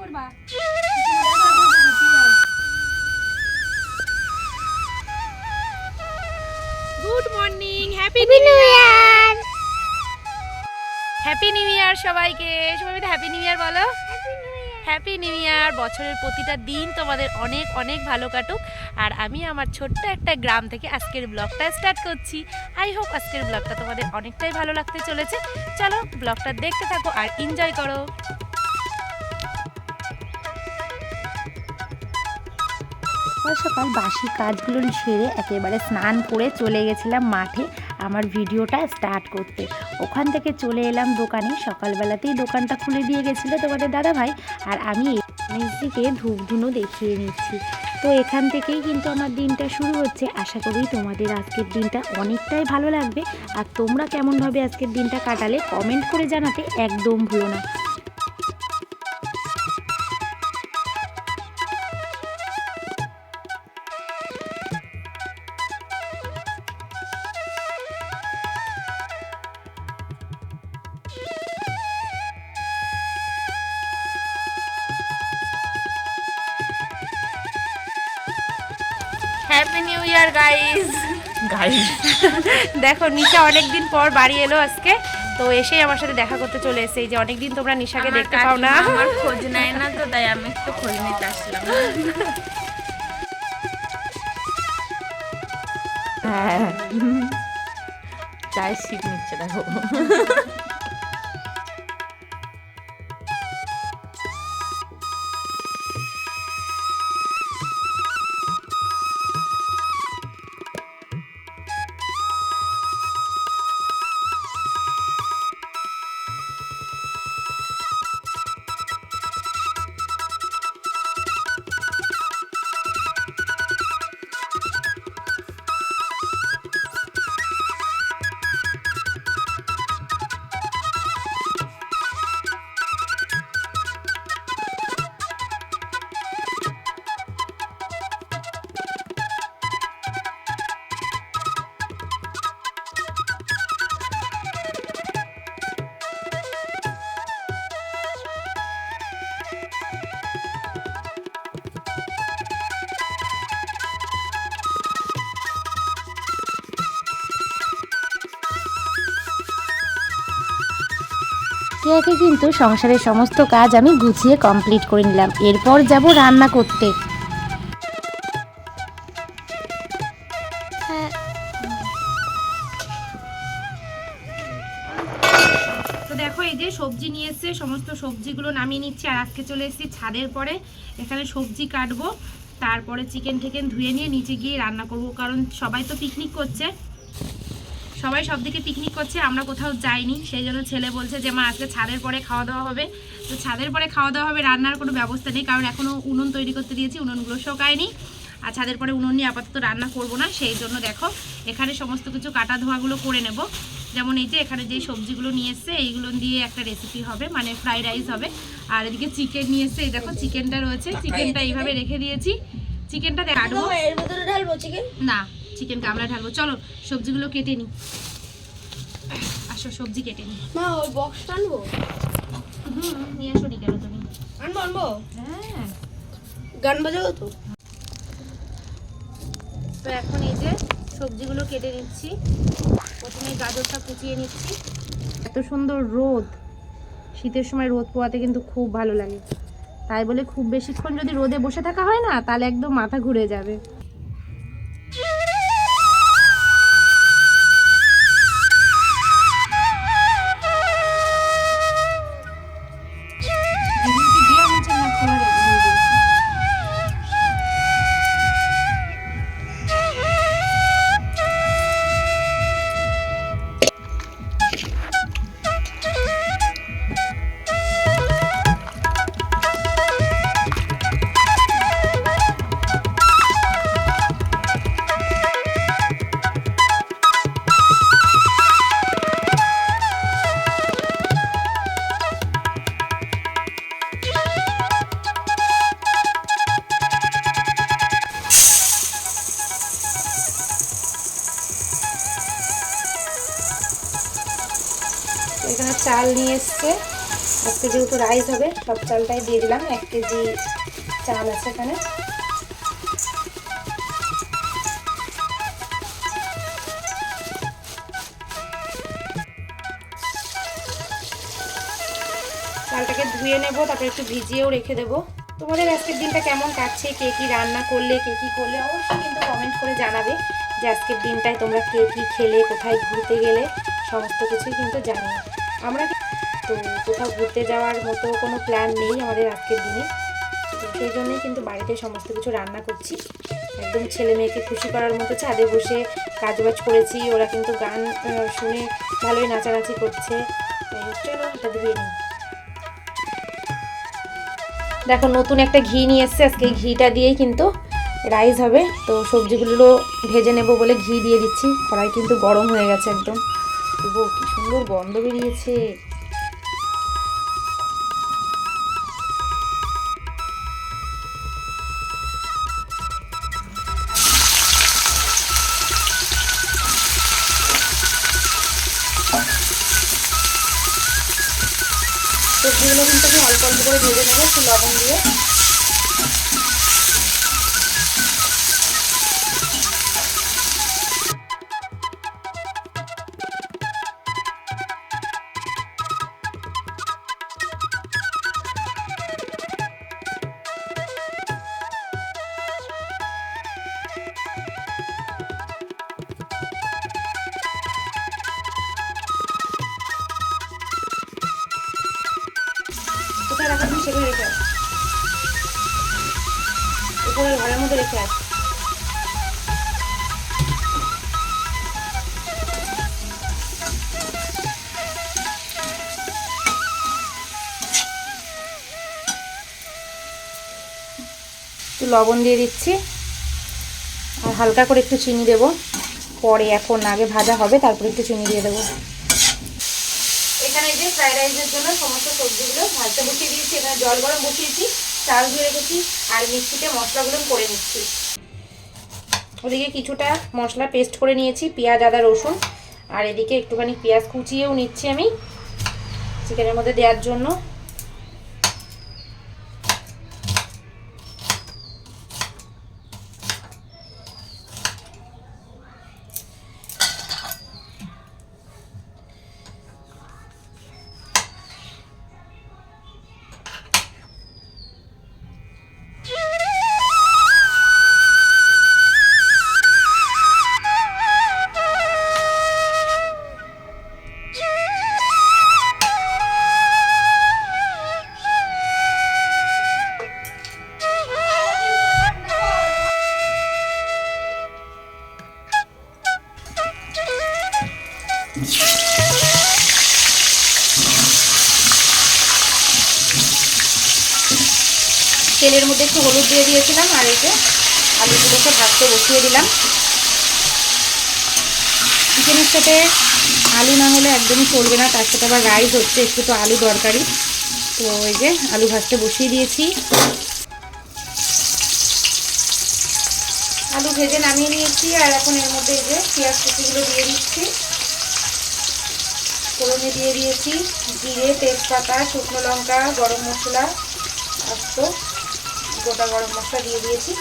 করবা? Good morning, happy new year. Happy new year সবাইকে। সবাই হ্যাপি নিউ ইয়ার বলো। Happy new year. বছরের প্রতিটা দিন তোমাদের অনেক অনেক ভালো কাটুক। আর আমি আমার ছোট্ট একটা গ্রাম থেকে আজকের ব্লগটা স্টার্ট করছি। আই হোপ আজকের ব্লগটা তোমাদের অনেকটাই ভালো লাগতে চলেছে। চলো ব্লগটা দেখতে থাকো আর এনজয় করো। সকাল বাসি কাজগুলো সেরে একেবারে স্নান করে চলে গেছিলাম মাঠে আমার ভিডিওটা স্টার্ট করতে। ওখান থেকে চলে এলাম দোকানে। সকালবেলাতেই দোকানটা খুলে দিয়ে গেছিলো তোমাদের দাদাভাই, আর আমি দিকে ধূপ ধুনো দেখিয়ে নিচ্ছি। তো এখান থেকেই কিন্তু আমার দিনটা শুরু হচ্ছে। আশা করি তোমাদের আজকের দিনটা অনেকটাই ভালো লাগবে। আর তোমরা কেমনভাবে আজকের দিনটা কাটালে কমেন্ট করে জানাতে একদম ভুলো না। Happy new year guys. দেখো নিশা অনেকদিন পর বাড়ি এলো আজকে, তো এসেই আমার সাথে দেখা করতে চলে এসেছে। এই যে অনেকদিন তোমরা নিশাকে দেখতে পাও না, আমার খোঁজ নেয় না, তো তাই আমি একটু খোঁজ নিতে আসলাম। হ্যাঁ, চায়ের সিট নিচ্ছে দেখো। একে একে কিন্তু সংসারের সমস্ত কাজ আমি গুছিয়ে কমপ্লিট করে নিলাম। এরপর যাব রান্না করতে। তো দেখো এই যে সবজি নিয়ে এসছে, সমস্ত সবজিগুলো নামিয়ে নিচ্ছি। আর আজকে চলে এসেছি ছাদের পরে, এখানে সবজি কাটবো, তারপরে চিকেন টিকেন ধুয়ে নিয়ে নিচে গিয়ে রান্না করব। কারণ সবাই তো পিকনিক করছে, সবাই সব দিকে পিকনিক করছে, আমরা কোথাও যাইনি। সেই জন্য ছেলে বলছে যে মা আজকে ছাদের পরে খাওয়া দাওয়া হবে। তো ছাদের পরে খাওয়া দাওয়া হবে, রান্নার কোনো ব্যবস্থা নেই, কারণ এখনও উনুন তৈরি করতে দিয়েছি, উনুনগুলো শোকায়নি। আর ছাদের পরে উনুন নিয়ে আপাতত রান্না করব না। সেই জন্য দেখো এখানে সমস্ত কিছু কাটা ধোয়াগুলো করে নেব। যেমন এই যে এখানে যে সবজিগুলো নিয়ে এসছে এইগুলো দিয়ে একটা রেসিপি হবে, মানে ফ্রাইড রাইস হবে। আর এদিকে চিকেন নিয়ে এসছে, এই দেখো চিকেনটা রয়েছে, চিকেনটা এইভাবে রেখে দিয়েছি। চিকেনটা কাটবো, এর ভিতরে ঢালবো চিকেন না চিকেনটা আমরা ঢালবো। চলো সবজিগুলো কেটে নিই, আসো সবজি কেটে নিই। মা ওই বক্সটা আনবো? নিয়ে আসো নি কেন তুমি? আনবো হ্যাঁ, গান বাজাবো তো। তো এখন এই যে সবজিগুলো কেটে নিচ্ছি। প্রথমে গাজরটা কুচিয়ে নিচ্ছি। এত সুন্দর রোদ, শীতের সময় রোদ পোয়াতে কিন্তু খুব ভালো লাগে। তাই বলে খুব বেশিক্ষণ যদি রোদে বসে থাকা হয় না, তাহলে একদম মাথা ঘুরে যাবে। এখানে চাল নিয়ে এসছে, আর আজকে যেহেতু রাইস হবে সব চালটাই দিয়ে দিলাম, 1 কেজি চাল আছে এখানে। চালটাকে ধুয়ে নেব, তারপরে একটু ভিজিয়েও রেখে দেবো। তোমাদের আজকের দিনটা কেমন কাটছে, কে কী রান্না করলে, কে কী করলে, অবশ্যই কিন্তু কমেন্ট করে জানাবে যে আজকের দিনটায় তোমরা কে কী খেলে, কোথায় ঘুরতে গেলে, সমস্ত কিছুই কিন্তু জানিও। আমরা তো কোথাও ঘুরতে যাওয়ার মতো কোনো প্ল্যান নেই আমাদের আজকের দিনে, তো সেই জন্যই কিন্তু বাড়িতে সমস্ত কিছু রান্না করছি। একদম ছেলে মেয়েকে খুশি করার মতো ছাদে বসে কাজবাজ করেছি, ওরা কিন্তু গান শুনে ভালোই নাচানাচি করছে। চলো এটা ধুয়ে নিই। দেখো নতুন একটা ঘি নিয়ে এসছে, আজকে এই ঘিটা দিয়েই কিন্তু রাইস হবে। তো সবজিগুলো ভেজে নেব বলে ঘি দিয়ে দিচ্ছি। কড়াই কিন্তু গরম হয়ে গেছে একদম, কি সুন্দর গন্ধ বেরিয়েছে। সবজিগুলো কিন্তু আমি অল্প অল্প করে ভেজে নেবো একটু লবণ দিয়ে। কোথায় রাখা তুমি সেগুলো রেখে আস, উপরের ঘরের মধ্যে রেখে আস। একটু লবণ দিয়ে দিচ্ছি আর হালকা করে একটু চিনি দেবো পরে, এখন আগে ভাজা হবে তারপরে একটু চিনি দিয়ে দেবো। এখানে যে ফ্রাইড রাইসের জন্য সমস্ত সবজিগুলো ভাজতে বসিয়ে দিয়েছি, এখানে জল গরম বসিয়েছি, চাল ধুয়ে রেখেছি আর মিক্সিতে মশলাগুলো করে নিচ্ছি। ওদিকে কিছুটা মশলা পেস্ট করে নিয়েছি, পেঁয়াজ আদা রসুন, আর এদিকে একটুখানি পেঁয়াজ কুচিয়েও নিচ্ছি আমি চিকেনের মধ্যে দেওয়ার জন্য। তেলের মধ্যে একটু হলুদ দিয়ে দিয়েছিলাম আর এই যে আলুগুলোকে ভাজতে বসিয়ে দিলাম। চিকেনের সাথে আলু না হলে একদমই চলবে না, তার সাথে আবার রাইস হচ্ছে, একটু তো আলু দরকারি। তো এই যে আলু ভাজতে বসিয়ে দিয়েছি, আলু ভেজে নামিয়ে নিয়েছি। আর এখন এর মধ্যে এই যে পেঁয়াজ কুচিগুলো দিয়ে দিচ্ছি, ফোড়নে দিয়ে দিয়েছি জিরে, তেজপাতা, শুকনো লঙ্কা, গরম মশলা, আস্ত গোটা গরম মশলা দিয়ে দিয়েছি।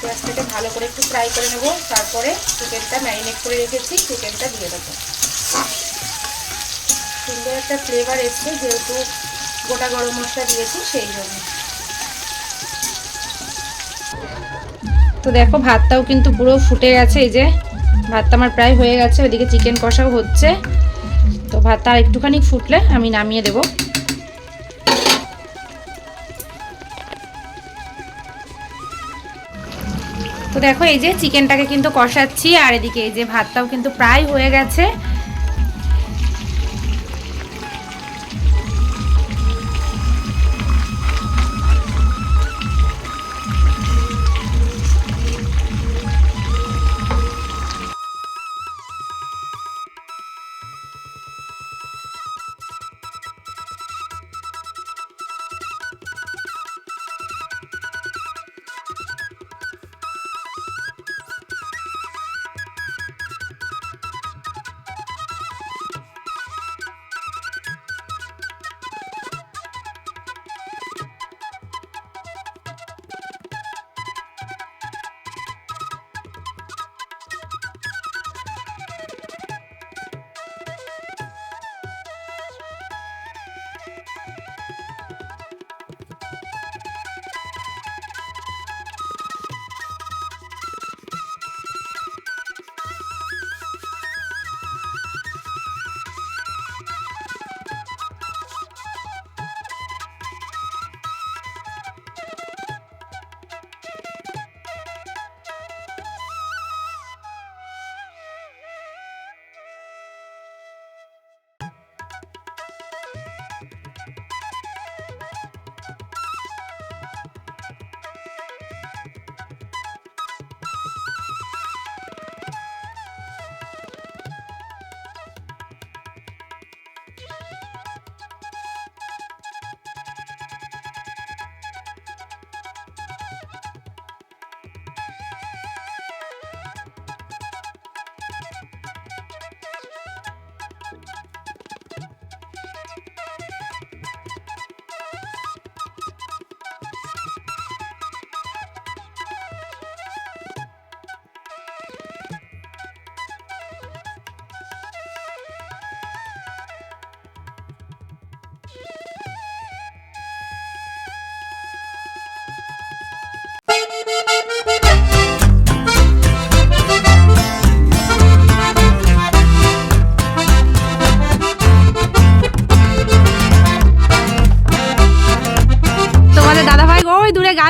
পেঁয়াজটাকে ভালো করে একটু ফ্রাই করে নেব, তারপরে চিকেনটা ম্যারিনেট করে রেখেছি চিকেনটা দিয়ে দেবো। সুন্দর একটা ফ্লেভার এসছে যেহেতু গোটা গরম মশলা দিয়েছি সেই জন্য। তো দেখো ভাতটাও কিন্তু পুরো ফুটে গেছে, এই যে ভাতটা আমার প্রায় হয়ে গেছে, ওইদিকে চিকেন কষাও হচ্ছে। তো ভাতটা আর একটুখানি ফুটলে আমি নামিয়ে দেবো। তো দেখো এই যে চিকেনটাকে কিন্তু কষাচ্ছি আর এদিকে এই যে ভাতটাও কিন্তু প্রায় হয়ে গেছে।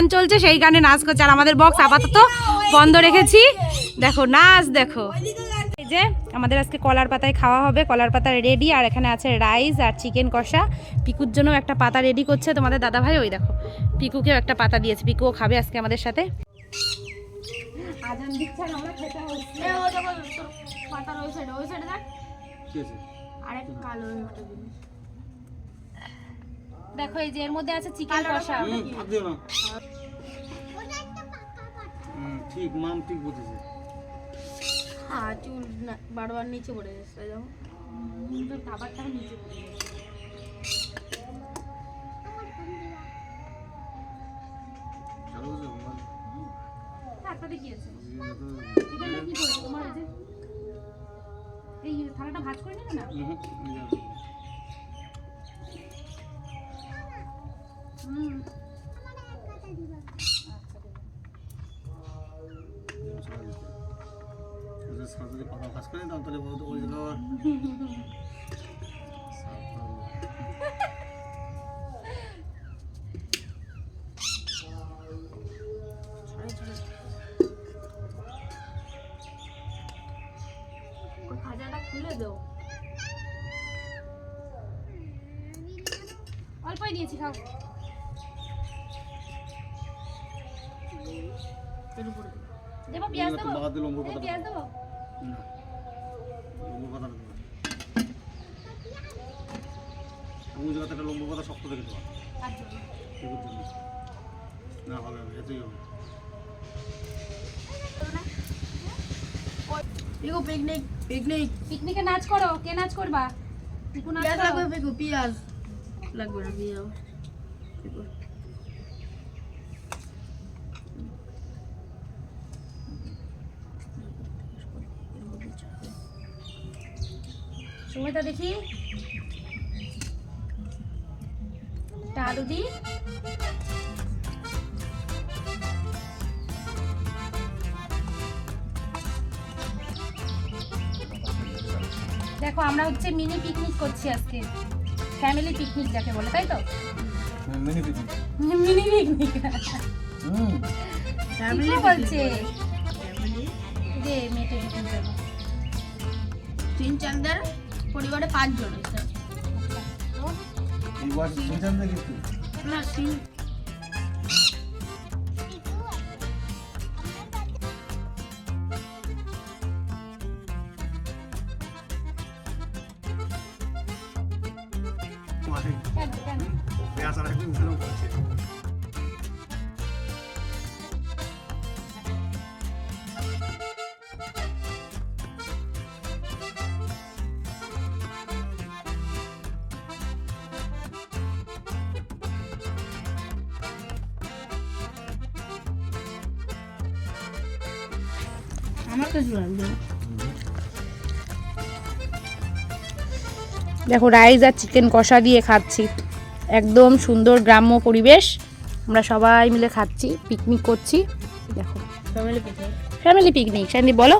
গান চলছে, সেই গানে নাচ করছে। আর আমাদের বক্স আপাতত বন্ধ রেখেছি। দেখো নাচ, দেখো। এই যে আমাদের আজকে কলার পাতায় খাওয়া হবে, কলার পাতা রেডি। আর এখানে আছে রাইস আর চিকেন কষা। পিকুর জন্য একটা পাতা রেডি করছে তোমাদের দাদাভাই। ওই দেখো পিকুকেও একটা পাতা দিয়েছে, পিকুও খাবে আজকে আমাদের সাথে। আজান দিচ্ছে আর আমরা খেতে হচ্ছে। পাতার ওই সাইডে, ওই সাইডে দেখ। আরেক কালো একটা জিনিস দেখো, এই যে এর মধ্যে আছে চিকেন কষা। ঠিক মাম ঠিক বলতেছে। হ্যাঁ, চুল বারবার নিচে পড়ে যাচ্ছে। খাবারটা নিচে পড়ে গেছে। হাতটাতে কি আছে? এখানে কি করেছো তোমার? এই যে থালাটা ভাঁজ করে নিলে না? পাতা কাজ করে দাও তাহলে ওই জায়গা খাজাটা খুলে দাও। অল্পই দিয়েছি, খাও। দেবো পেঁয়াজ দেবো? বাদ দিল লম্বু পাতা। পেঁয়াজ দেবো? না লম্বু পাতা দেবো। ওই জায়গাতে একটা লম্বু পাতা শক্ত দেখে দেওয়া। আচ্ছা। না হবে হবে, এতই হবে। Piku picnic picnic. পিকনিকে নাচ করো। কে নাচ করবা? পিকু নাচ পেঁয়াজ করো। লাগবে পিকু, পেঁয়াজ লাগবে না, পেঁয়াজ। সময়টা দেখি। একটা আলু দিই। দেখো আমরা হচ্ছে মিনি পিকনিক করছি আজকে, ফ্যামিলি পিকনিক যাকে বলে, তাই তো? Mini picnic. Mini picnic family বলছে যে মেয়েটে পিকনিক যাবো। 3-4 পরিবারে 5 জন আছে। এই ওয়াশ সিজন দেখি একটু। না সিন পেঁয়াজ আর একটু উঠলো করছে। আমার কাছে লাগবে। দেখো রাইস আর চিকেন কষা দিয়ে খাচ্ছি, একদম সুন্দর গ্রাম্য পরিবেশ। আমরা সবাই মিলে খাচ্ছি, পিকনিক করছি। দেখো ফ্যামিলি পিকনিক। Family picnic. শান্তি বলো।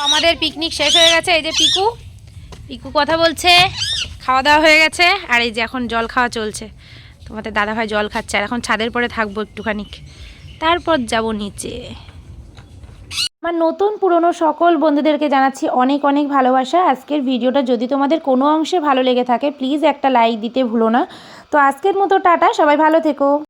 আমাদের পিকনিক শেষ হয়ে গেছে। এই যে পিকু, পিকু কথা বলছে। খাওয়া দাওয়া হয়ে গেছে। আর এই যে এখন জল খাওয়া চলছে। তোমাদের দাদাভাই জল খাচ্ছে। আর এখন ছাদের পরে থাকবো একটুখানি, তারপর যাব নিচে। আমার নতুন পুরনো সকল বন্ধুদেরকে জানাচ্ছি অনেক অনেক ভালোবাসা। আজকের ভিডিওটা যদি তোমাদের কোনো অংশে ভালো লেগে থাকে প্লিজ একটা লাইক দিতে ভুলো না। তো আজকের মতো টাটা, সবাই ভালো থেকো।